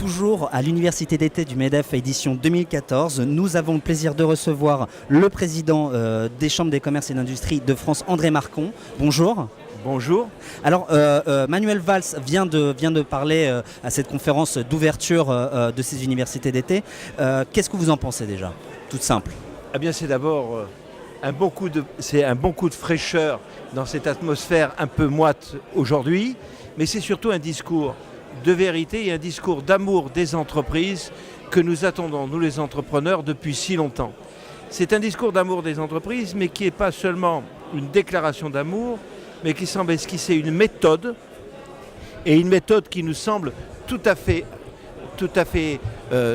toujours à l'Université d'été du MEDEF édition 2014. Nous avons le plaisir de recevoir le président des Chambres des commerces et d'industrie de France, André Marcon. Bonjour. Bonjour. Alors, Manuel Valls vient de parler à cette conférence d'ouverture de ces universités d'été. Qu'est-ce que vous en pensez déjà? Tout simple. Eh bien, c'est d'abord un bon coup de fraîcheur dans cette atmosphère un peu moite aujourd'hui, mais c'est surtout un discours de vérité et un discours d'amour des entreprises que nous attendons, nous les entrepreneurs, depuis si longtemps. C'est un discours d'amour des entreprises, mais qui n'est pas seulement une déclaration d'amour, mais qui semble esquisser une méthode, et une méthode qui nous semble tout à fait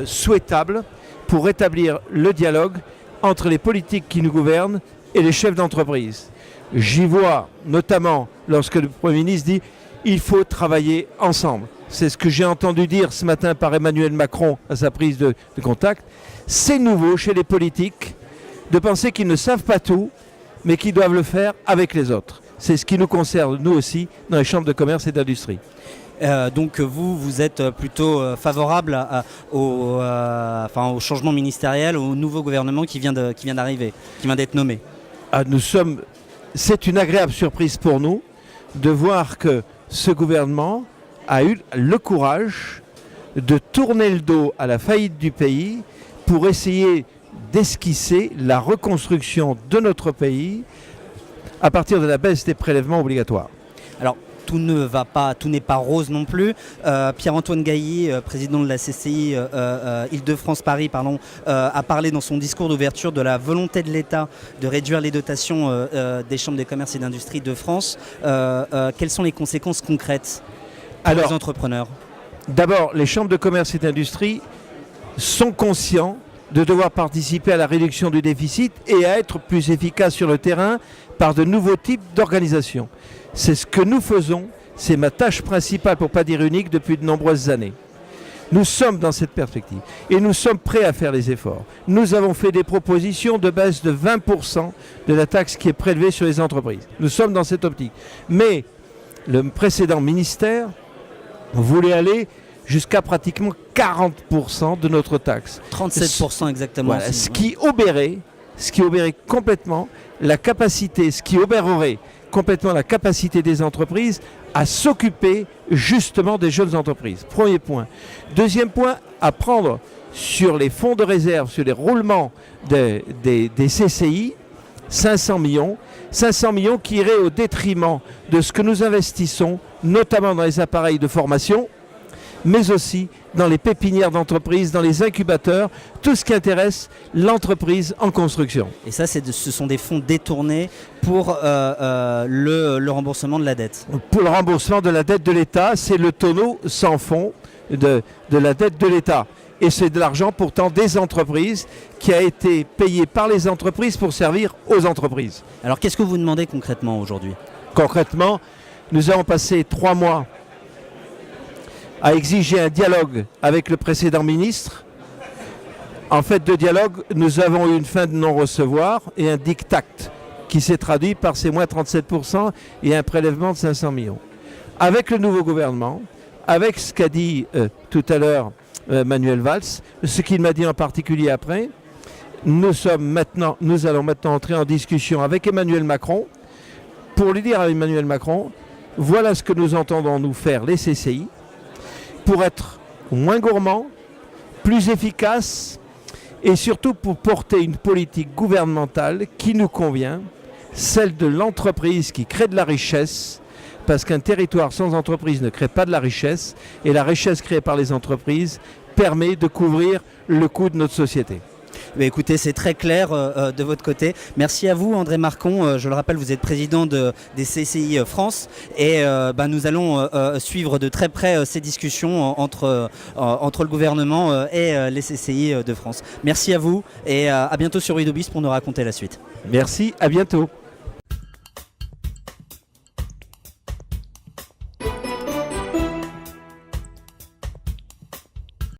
souhaitable pour rétablir le dialogue entre les politiques qui nous gouvernent et les chefs d'entreprise. J'y vois notamment lorsque le Premier ministre dit « il faut travailler ensemble ». C'est ce que j'ai entendu dire ce matin par Emmanuel Macron à sa prise de contact. C'est nouveau chez les politiques de penser qu'ils ne savent pas tout, mais qu'ils doivent le faire avec les autres. C'est ce qui nous concerne, nous aussi, dans les chambres de commerce et d'industrie. Donc vous êtes plutôt favorable au changement ministériel, au nouveau gouvernement qui vient d'arriver, qui vient d'être nommé. C'est une agréable surprise pour nous de voir que ce gouvernement a eu le courage de tourner le dos à la faillite du pays pour essayer d'esquisser la reconstruction de notre pays à partir de la baisse des prélèvements obligatoires. Alors, tout n'est pas rose non plus. Pierre-Antoine Gailly, président de la CCI Île-de-France-Paris, a parlé dans son discours d'ouverture de la volonté de l'État de réduire les dotations des chambres des commerces et d'industrie de France. Quelles sont les conséquences concrètes pour les entrepreneurs? D'abord, les chambres de commerce et d'industrie sont conscients de devoir participer à la réduction du déficit et à être plus efficaces sur le terrain par de nouveaux types d'organisation. C'est ce que nous faisons, c'est ma tâche principale, pour ne pas dire unique, depuis de nombreuses années. Nous sommes dans cette perspective et nous sommes prêts à faire les efforts. Nous avons fait des propositions de baisse de 20% de la taxe qui est prélevée sur les entreprises. Nous sommes dans cette optique. Mais le précédent ministère voulait aller jusqu'à pratiquement 40% de notre taxe. 37% exactement. Voilà, ce qui obérait complètement la capacité, ce qui obérerait complètement la capacité des entreprises à s'occuper justement des jeunes entreprises. Premier point. Deuxième point, à prendre sur les fonds de réserve, sur les roulements des CCI, 500 millions qui iraient au détriment de ce que nous investissons, notamment dans les appareils de formation, mais aussi dans les pépinières d'entreprise, dans les incubateurs, tout ce qui intéresse l'entreprise en construction. Et ça, ce sont des fonds détournés pour le remboursement de la dette. Pour le remboursement de la dette de l'État, c'est le tonneau sans fond de la dette de l'État. Et c'est de l'argent pourtant des entreprises qui a été payé par les entreprises pour servir aux entreprises. Alors qu'est-ce que vous demandez concrètement aujourd'hui? Concrètement, nous avons passé 3 mois à exiger un dialogue avec le précédent ministre. En fait, de dialogue, nous avons eu une fin de non-recevoir et un diktat qui s'est traduit par ces moins 37% et un prélèvement de 500 millions. Avec le nouveau gouvernement, avec ce qu'a dit tout à l'heure Manuel Valls, ce qu'il m'a dit en particulier après, nous allons maintenant entrer en discussion avec Emmanuel Macron pour lui dire à Emmanuel Macron, voilà ce que nous entendons nous faire les CCI, pour être moins gourmand, plus efficace et surtout pour porter une politique gouvernementale qui nous convient, celle de l'entreprise qui crée de la richesse, parce qu'un territoire sans entreprise ne crée pas de la richesse et la richesse créée par les entreprises permet de couvrir le coût de notre société. Écoutez, c'est très clair de votre côté. Merci à vous, André Marcon. Je le rappelle, vous êtes président des CCI France et nous allons suivre de très près ces discussions entre le gouvernement et les CCI de France. Merci à vous et à bientôt sur Udobis pour nous raconter la suite. Merci, à bientôt.